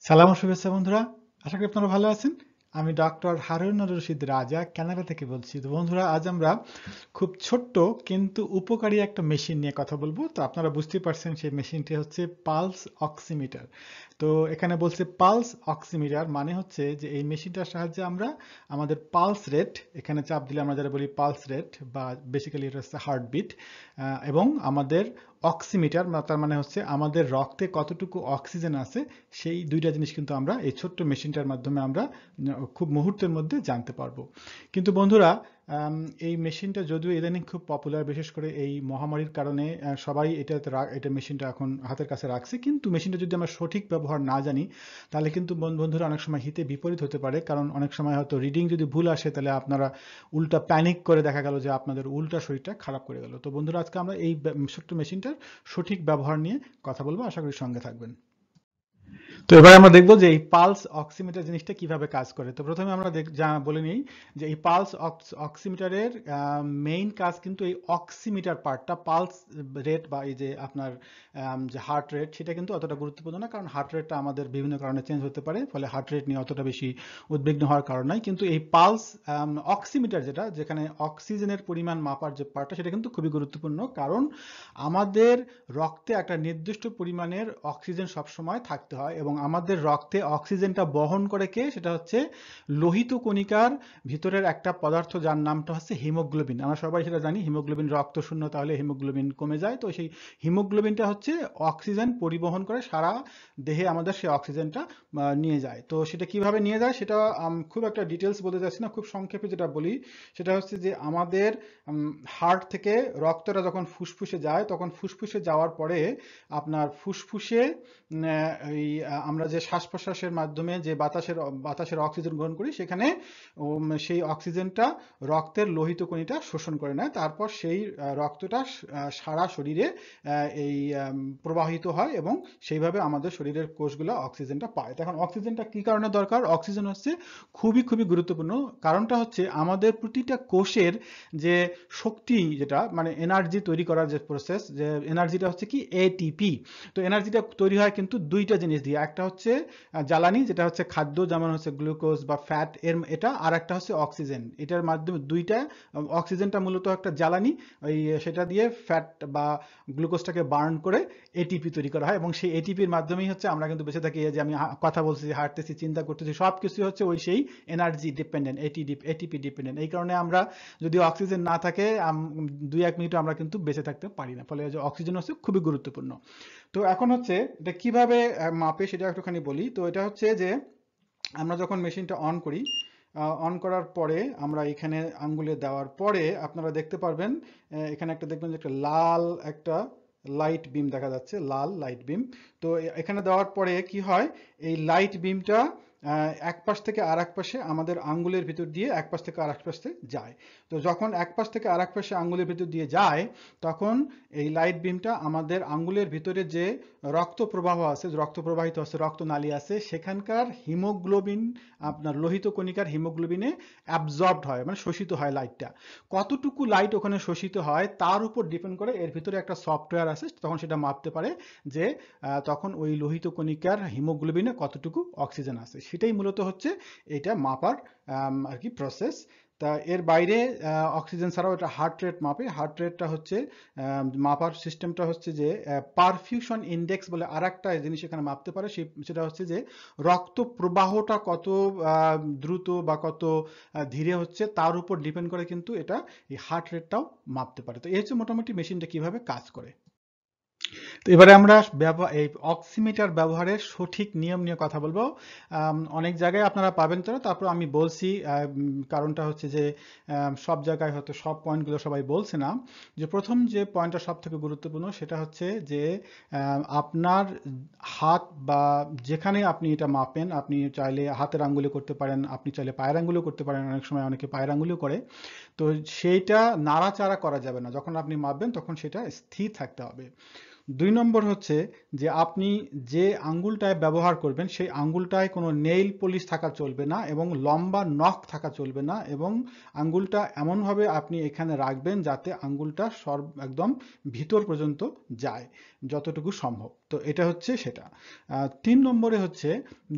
সালাম ও শুভেচ্ছা বন্ধুরা। আশা করি আপনারা ভালো আছেন। আমি ডক্টর হারুনুর রশিদ রাজা কানাডা থেকে বলছি। তো বন্ধুরা, আজ আমরা খুব ছোট্ট কিন্তু উপকারী একটা মেশিন নিয়ে কথা বলবো। তো আপনারা বুঝতেই পারছেন সেই মেশিনটি হচ্ছে পালস অক্সিমিটার। তো এখানে বলছে পালস অক্সিমিটার, মানে হচ্ছে যে এই মেশিনটার সাহায্যে আমরা আমাদের পালস রেট, এখানে চাপ দিলে আমরা যারা বলি পালস রেট বা বেসিক্যালি এটা হচ্ছে হার্টবিট, এবং আমাদের অক্সিমিটার, তার মানে হচ্ছে আমাদের রক্তে কতটুকু অক্সিজেন আছে, সেই দুইটা জিনিস কিন্তু আমরা এই ছোট্ট মেশিনটার মাধ্যমে আমরা খুব মুহূর্তের মধ্যে জানতে পারবো। কিন্তু বন্ধুরা, এই মেশিনটা যদিও ইদানিং খুব পপুলার, বিশেষ করে এই মহামারীর কারণে সবাই এটা মেশিনটা এখন হাতের কাছে রাখছে, কিন্তু মেশিনটা যদি আমরা সঠিক ব্যবহার না জানি তাহলে কিন্তু বন্ধুরা অনেক সময় হিতে বিপরীত হতে পারে। কারণ অনেক সময় হয়তো রিডিং যদি ভুল আসে তাহলে আপনারা উল্টা প্যানিক করে দেখা গেল যে আপনাদের উল্টা শরীরটা খারাপ করে গেল। তো বন্ধুরা, আজকে আমরা এই ছোট্ট মেশিনটার সঠিক ব্যবহার নিয়ে কথা বলবো। আশা করি সঙ্গে থাকবেন। তো এবার আমরা দেখবো যে এই পালস অক্সিমিটার জিনিসটা কিভাবে কাজ করে। তো প্রথমে আমরা বলে নিই যে এই পালস অক্সিমিটারের মেইন কাজ কিন্তু এই অক্সিমিটার পার্টটা, পালস রেট বা এই যে আপনার যে হার্ট রেট, সেটা কিন্তু অতটা গুরুত্বপূর্ণ না, কারণ হার্ট রেটটা আমাদের বিভিন্ন কারণে চেঞ্জ হতে পারে, ফলে হার্ট রেট নিয়ে অতটা বেশি উদ্বিগ্ন হওয়ার কারণ নাই। কিন্তু এই পালস অক্সিমিটার, যেখানে অক্সিজেনের পরিমাণ মাপার যে পার্টটা, সেটা কিন্তু খুবই গুরুত্বপূর্ণ, কারণ আমাদের রক্তে একটা নির্দিষ্ট পরিমাণের অক্সিজেন সবসময় থাকতে হয়, এবং আমাদের রক্তে অক্সিজেনটা বহন করে কে, সেটা হচ্ছে লোহিত কণিকার ভিতরের একটা পদার্থ যার নামটা হচ্ছে হিমোগ্লোবিন। আমরা সবাই সেটা জানি, হিমোগ্লোবিন রক্ত শূন্য, তাহলে হিমোগ্লোবিন কমে যায়। তো সেই হিমোগ্লোবিনটা হচ্ছে অক্সিজেন পরিবহন করে সারা দেহে, আমাদের সেই অক্সিজেনটা নিয়ে যায়। তো সেটা কিভাবে নিয়ে যায় সেটা খুব একটা ডিটেলস বলতে যাচ্ছি না, খুব সংক্ষেপে যেটা বলি সেটা হচ্ছে যে আমাদের হার্ট থেকে রক্তটা যখন ফুসফুসে যায়, তখন ফুসফুসে যাওয়ার পরে আপনার ফুসফুসে আমরা যে শ্বাস প্রশ্বাসের মাধ্যমে যে বাতাসের অক্সিজেন গ্রহণ করি, সেখানে সেই অক্সিজেনটা রক্তের লোহিত কণিকা শোষণ করে নেয়। তারপর সেই রক্তটা সারা শরীরে এই প্রবাহিত হয়, এবং সেইভাবে আমাদের শরীরের কোষগুলো অক্সিজেনটা পায়। এখন অক্সিজেনটা কি কারণে দরকার? অক্সিজেন হচ্ছে খুবই খুবই গুরুত্বপূর্ণ। কারণটা হচ্ছে আমাদের প্রতিটা কোষের যে শক্তি, যেটা মানে এনার্জি তৈরি করার যে প্রসেস, যে এনার্জিটা হচ্ছে কি এটিপি। তো এনার্জিটা তৈরি হয় কিন্তু দুইটা জিনিস দিয়ে, একটা হচ্ছে জ্বালানি, যেটা হচ্ছে খাদ্য, যেমন হচ্ছে গ্লুকোজ বা ফ্যাট এটা, আর একটা হচ্ছে অক্সিজেন। এটার মাধ্যমে দুইটা, অক্সিজেনটা মূলত একটা জ্বালানি, ওই সেটা দিয়ে ফ্যাট বা গ্লুকোজটাকে বার্ন করে এটিপি তৈরি করা হয়, এবং সেই এটিপির মাধ্যমেই হচ্ছে আমরা কিন্তু বেঁচে থাকি। যে আমি কথা বলছি, হাঁটতেছি, চিন্তা করতেছি, সব কিছু হচ্ছে ওই সেই এনার্জি ডিপেন্ডেন্ট, এটিপি ডিপেন্ডেন্ট। এই কারণে আমরা যদি অক্সিজেন না থাকে 2-1 মিনিট আমরা কিন্তু বেঁচে থাকতে পারি না, ফলে যে অক্সিজেন হচ্ছে খুবই গুরুত্বপূর্ণ। তো এখন হচ্ছে এটা কিভাবে মাপে সেটা একটুখানি বলি। তো এটা হচ্ছে যে আমরা যখন মেশিনটা অন করি, অন করার পরে আমরা এখানে আঙ্গুলে দেওয়ার পরে আপনারা দেখতে পারবেন, এখানে একটা দেখবেন যে একটা লাল একটা লাইট বিম দেখা যাচ্ছে, লাল লাইট বিম। তো এখানে দেওয়ার পরে কি হয়, এই লাইট বিমটা এক পাশ থেকে আর এক পাশে আমাদের আঙ্গুলের ভিতর দিয়ে এক পাশ থেকে আর এক পাশে যায়। তো যখন এক পাশ থেকে আর এক পাশে আঙ্গুলের ভিতর দিয়ে যায়, তখন এই লাইট বিমটা আমাদের আঙ্গুলের ভিতরে যে রক্ত প্রবাহ আছে, রক্ত প্রবাহিত আছে, রক্তনালী আছে, সেখানকার হিমোগ্লোবিন, আপনার লোহিত কণিকার হিমোগ্লোবিনে অ্যাবজর্বড হয়, মানে শোষিত হয় লাইটটা। কতটুকু লাইট ওখানে শোষিত হয় তার উপর ডিপেন্ড করে এর ভিতরে একটা সফটওয়্যার আছে, তখন সেটা মাপতে পারে যে তখন ওই লোহিত কণিকার হিমোগ্লোবিনে কতটুকু অক্সিজেন আছে। সেটাই মূলত হচ্ছে এটা মাপার আর কি প্রসেস। তা এর বাইরে অক্সিজেন ছাড়াও এটা হার্ট রেট মাপে। হার্ট রেটটা হচ্ছে মাপার সিস্টেমটা হচ্ছে যে পারফিউশন ইন্ডেক্স বলে আর একটা জিনিস এখানে মাপতে পারে। সেটা হচ্ছে যে রক্ত প্রবাহটা কত দ্রুত বা কত ধীরে হচ্ছে, তার উপর ডিপেন্ড করে কিন্তু এটা এই হার্ট রেটটাও মাপতে পারে। তো এই হচ্ছে মোটামুটি মেশিনটা কিভাবে কাজ করে। তো এবারে আমরা এই অক্সিমিটার ব্যবহারের সঠিক নিয়ম নিয়ে কথা বলবো। অনেক জায়গায় আপনারা পাবেন তো, তারপর আমি বলছি, কারণটা হচ্ছে যে সব জায়গায় হয়তো সব পয়েন্টগুলো সবাই বলছে না। যে প্রথম যে পয়েন্টটা সব থেকে গুরুত্বপূর্ণ সেটা হচ্ছে যে আপনার হাত বা যেখানে আপনি এটা মাপেন, আপনি চাইলে হাতের আঙ্গুলে করতে পারেন, আপনি চাইলে পায়ের আঙ্গুলেও করতে পারেন, অনেক সময় অনেকে পায়ের আঙ্গুলেও করে। তো সেইটা নাড়াচাড়া করা যাবে না, যখন আপনি মাপবেন তখন সেটা স্থির থাকতে হবে। 2 নম্বর হচ্ছে যে আপনি যে আঙ্গুলটায় ব্যবহার করবেন সেই আঙ্গুলটায় কোনো নেইল পলিশ থাকা চলবে না, এবং লম্বা নখ থাকা চলবে না, এবং আঙ্গুলটা এমনভাবে আপনি এখানে রাখবেন যাতে আঙ্গুলটা একদম ভিতর পর্যন্ত যায় যতটুকু সম্ভব। তো এটা হচ্ছে সেটা। 3 নম্বরে হচ্ছে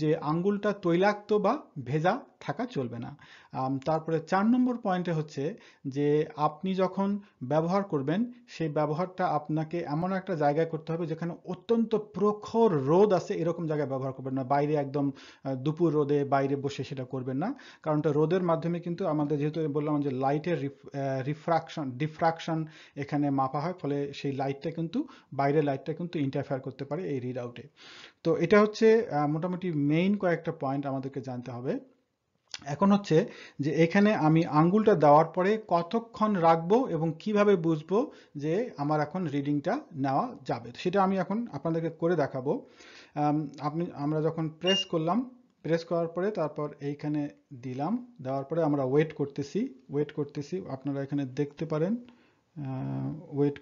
যে আঙ্গুলটা তৈলাক্ত বা ভেজা থাকা চলবে না। তারপরে 4 নম্বর পয়েন্টে হচ্ছে যে আপনি যখন ব্যবহার করবেন সেই ব্যবহারটা আপনাকে এমন একটা জায়গায় করতে হবে যেখানে অত্যন্ত প্রখর রোদ আছে, এরকম জায়গায় ব্যবহার করবেন না। বাইরে একদম দুপুর রোদে বাইরে বসে সেটা করবেন না, কারণ এটা রোদের মাধ্যমে কিন্তু আমাদের, যেহেতু বললাম যে লাইটের ডিফ্রাকশন এখানে মাপা হয়, ফলে সেই লাইটটা কিন্তু, বাইরের লাইটটা কিন্তু ইন্টারফেয়ার করতে পারে এই রিড আউটে। তো এটা হচ্ছে মোটামুটি মেইন কয়েকটা পয়েন্ট আমাদেরকে জানতে হবে। এখন হচ্ছে যে এখানে আমি আঙ্গুলটা দেওয়ার পরে কতক্ষণ রাখবো এবং কিভাবে বুঝবো যে আমার এখন রিডিংটা নেওয়া যাবে, সেটা আমি এখন আপনাদেরকে করে দেখাবো। আমরা যখন প্রেস করলাম, প্রেস করার পরে তারপর এইখানে দিলাম, দেওয়ার পরে আমরা ওয়েট করতেছি, আপনারা এখানে দেখতে পারেন। ওয়েট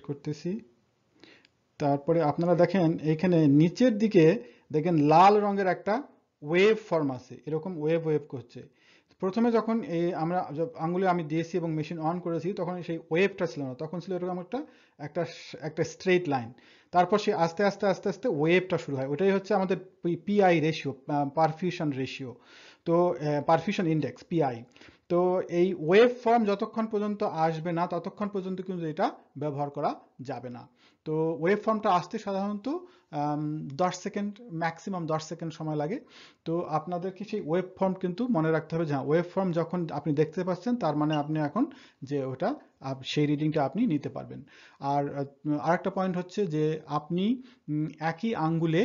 করতেছি। তারপরে আপনারা দেখেন এইখানে নিচের দিকে দেখেন লাল রঙের একটা ওয়েভ ফর্ম আছে, এরকম ওয়েভ করছে। প্রথমে যখন আমরা আঙ্গুলে আমি দিয়েছি এবং মেশিন অন করেছি, তখন সেই ওয়েভটা ছিল না, তখন ছিল এরকম একটা একটা স্ট্রেট লাইন। তারপর সে আস্তে আস্তে ওয়েভটা শুরু হয়, ওটাই হচ্ছে আমাদের পিআই রেশিও, পারফিউশন রেশিও। তো পারফিউশন ইন্ডেক্স, পিআই। তো এই ওয়েভ ফর্ম যতক্ষণ পর্যন্ত আসবে না ততক্ষণ পর্যন্ত কিন্তু এটা ব্যবহার করা যাবে না। তো ওয়েভ ফর্মটা আসতে সাধারণত 10 সেকেন্ড, ম্যাক্সিমাম 10 সেকেন্ড সময় লাগে। তো আপনাদেরকে সেই ওয়েভ ফর্ম কিন্তু মনে রাখতে হবে, যে ওয়েভ ফর্ম যখন আপনি দেখতে পাচ্ছেন তার মানে আপনি এখন যে ওটা সেই রিডিংটা আপনি নিতে পারবেন। আর আরেকটা পয়েন্ট হচ্ছে যে আপনি একই আঙ্গুলে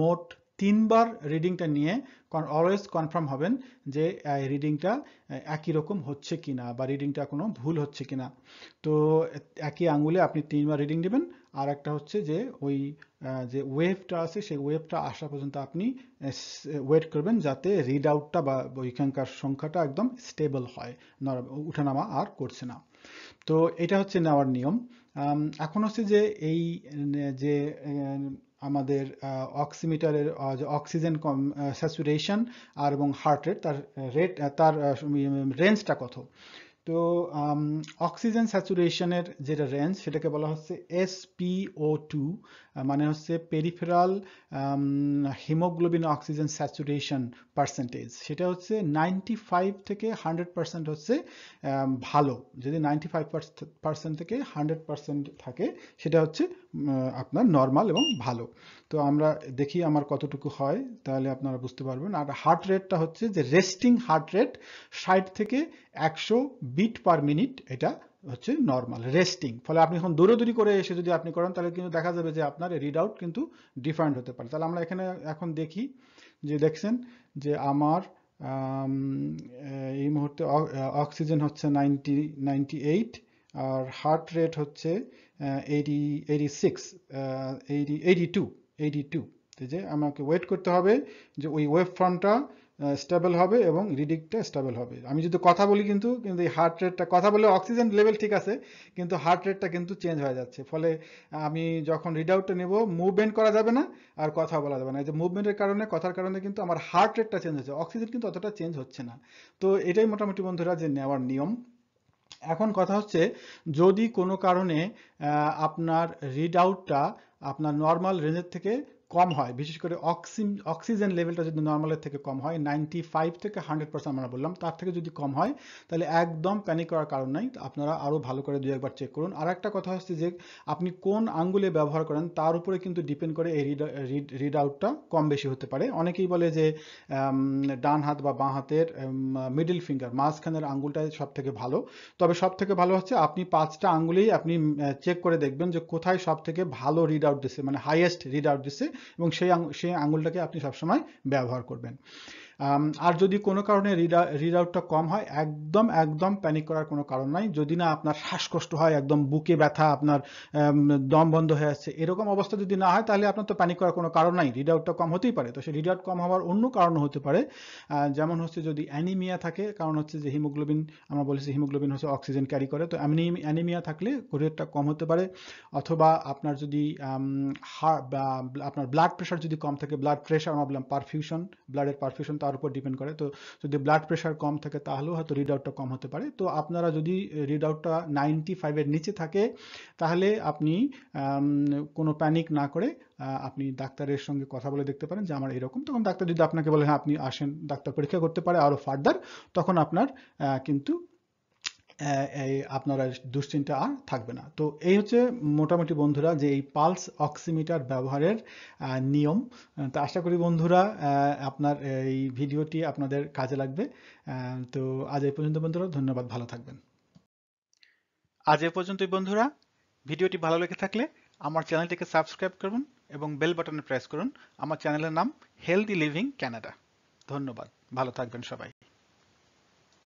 মোট 3বার রিডিংটা নিয়ে অলওয়েজ কনফার্ম হবেন যে রিডিংটা একই রকম হচ্ছে কিনা বা রিডিংটা কোনো ভুল হচ্ছে কিনা। তো একই আঙ্গুলে আপনি 3বার রিডিং নেবেন। আর একটা হচ্ছে যে ওই যে ওয়েভটা আছে সেই ওয়েভটা আসা পর্যন্ত আপনি ওয়েট করবেন, যাতে রিড আউটটা বা ওইখানকার সংখ্যাটা একদম স্টেবল হয়, উঠানামা আর করছে না। তো এটা হচ্ছে নেওয়ার নিয়ম। এখন হচ্ছে যে এই যে আমাদের অক্সিমিটারের যে অক্সিজেন স্যাচুরেশন আর এবং হার্ট রেট, তার রেঞ্জটা কত। তো অক্সিজেন স্যাচুরেশনের যেটা রেঞ্জ সেটাকে বলা হচ্ছে SpO2, মানে হচ্ছে peripheral haemoglobin oxygen saturation percentage. সেটা হচ্ছে 95 থেকে 100% হচ্ছে ভালো। যদি 95% থেকে 100% থাকে সেটা হচ্ছে আপনার নর্মাল এবং ভালো। তো আমরা দেখি আমার কতটুকু হয়, তাহলে আপনারা বুঝতে পারবেন। আর হার্ট রেটটা হচ্ছে যে রেস্টিং হার্ট রেট 60 থেকে 100 বিট পার মিনিট, এটা হচ্ছে নর্মাল রেস্টিং। ফলে আপনি এখন দৌড়াদৌড়ি করে এসে যদি আপনি করেন তাহলে কিন্তু দেখা যাবে যে আপনার রিড আউট কিন্তু ডিফারেন্ট হতে পারে। তাহলে আমরা এখানে এখন দেখি যে দেখছেন যে আমার এই মুহূর্তে অক্সিজেন হচ্ছে 98, আর হার্ট রেট হচ্ছে 82। যে আমাকে ওয়েট করতে হবে যে ওই ওয়েভ ফর্মটা স্টেবল হবে এবং রিডিংটা স্টেবল হবে। আমি যদি কথা বলি কিন্তু এই হার্ট রেটটা, কথা বলে অক্সিজেন লেভেল ঠিক আছে কিন্তু হার্ট রেটটা কিন্তু চেঞ্জ হয়ে যাচ্ছে। ফলে আমি যখন রিড আউটটা নেব, মুভমেন্ট করা যাবে না আর কথা বলা যাবে না। এই যে মুভমেন্টের কারণে, কথার কারণে কিন্তু আমার হার্ট রেটটা চেঞ্জ হচ্ছে, অক্সিজেন কিন্তু অতটা চেঞ্জ হচ্ছে না। তো এটাই মোটামুটি বন্ধুরা যে নেওয়ার নিয়ম। এখন কথা হচ্ছে যদি কোনো কারণে আপনার রিড আউটটা আপনার নর্মাল রেঞ্জের থেকে কম হয়, বিশেষ করে অক্সিজেন লেভেলটা যদি নর্মালের থেকে কম হয়, 95 থেকে 100% আমরা বললাম, তার থেকে যদি কম হয় তাহলে একদম প্যানিক করার কারণ নাই, আপনারা আরও ভালো করে 2-1বার চেক করুন। আর একটা কথা হচ্ছে যে আপনি কোন আঙ্গুলে ব্যবহার করেন তার উপরে কিন্তু ডিপেন্ড করে এই রিড আউটটা কম বেশি হতে পারে। অনেকেই বলে যে ডান হাত বা বাঁ হাতের মিডল ফিঙ্গার, মাঝখানের আঙ্গুলটাই সব থেকে ভালো। তবে সব থেকে ভালো হচ্ছে আপনি 5টা আঙ্গুলেই আপনি চেক করে দেখবেন যে কোথায় সব থেকে ভালো রিড আউট দিচ্ছে, মানে হাইয়েস্ট রিড আউট দিচ্ছে, এবং সেই আঙ্গুলটাকে আপনি সবসময় ব্যবহার করবেন। আর যদি কোনো কারণে রিড আউটটা কম হয়, একদম প্যানিক করার কোনো কারণ নাই। যদি না আপনার শ্বাসকষ্ট হয়, একদম বুকে ব্যথা, আপনার দম বন্ধ হয়ে আসছে, এরকম অবস্থা যদি না হয় তাহলে আপনার তো প্যানিক করার কোনো কারণ নাই, রিড আউটটা কম হতেই পারে। তো সেই রিড আউট কম হওয়ার অন্য কারণও হতে পারে, যেমন হচ্ছে যদি অ্যানিমিয়া থাকে, কারণ হচ্ছে যে হিমোগ্লোবিন, আমরা বলেছি হিমোগ্লোবিন হচ্ছে অক্সিজেন ক্যারি করে, তো অ্যানিমিয়া থাকলে রেটটা কম হতে পারে। অথবা আপনার যদি আপনার ব্লাড প্রেশার যদি কম থাকে, ব্লাড প্রেশার আমরা বললাম পারফিউশন, ব্লাডের পারফিউশন, তো তার উপর ডিপেন্ড করে। তো যদি ব্লাড প্রেশার কম থাকে তাহলেও হয়তো রিড আউটটা কম হতে পারে। তো আপনারা যদি রিড আউটটা 95 এর নিচে থাকে তাহলে আপনি কোনো প্যানিক না করে আপনি ডাক্তারের সঙ্গে কথা বলে দেখতে পারেন যে আমার এরকম। তখন ডাক্তার যদি আপনাকে বলে হ্যাঁ আপনি আসেন, ডাক্তার পরীক্ষা করতে পারে আরো ফার্দার, তখন আপনার কিন্তু এই আপনার আর দুশ্চিন্তা আর থাকবে না। তো এই হচ্ছে মোটামুটি বন্ধুরা যে এই পালস অক্সিমিটার ব্যবহারের নিয়ম। তো আশা করি বন্ধুরা আপনার এই ভিডিওটি আপনাদের কাজে লাগবে। তো আজ এই পর্যন্ত বন্ধুরা, ধন্যবাদ, ভালো থাকবেন। আজ এ পর্যন্তই বন্ধুরা। ভিডিওটি ভালো লেগে থাকলে আমার চ্যানেলটিকে সাবস্ক্রাইব করুন এবং বেল বাটনে প্রেস করুন। আমার চ্যানেলের নাম হেলদি লিভিং কানাডা। ধন্যবাদ, ভালো থাকবেন সবাই।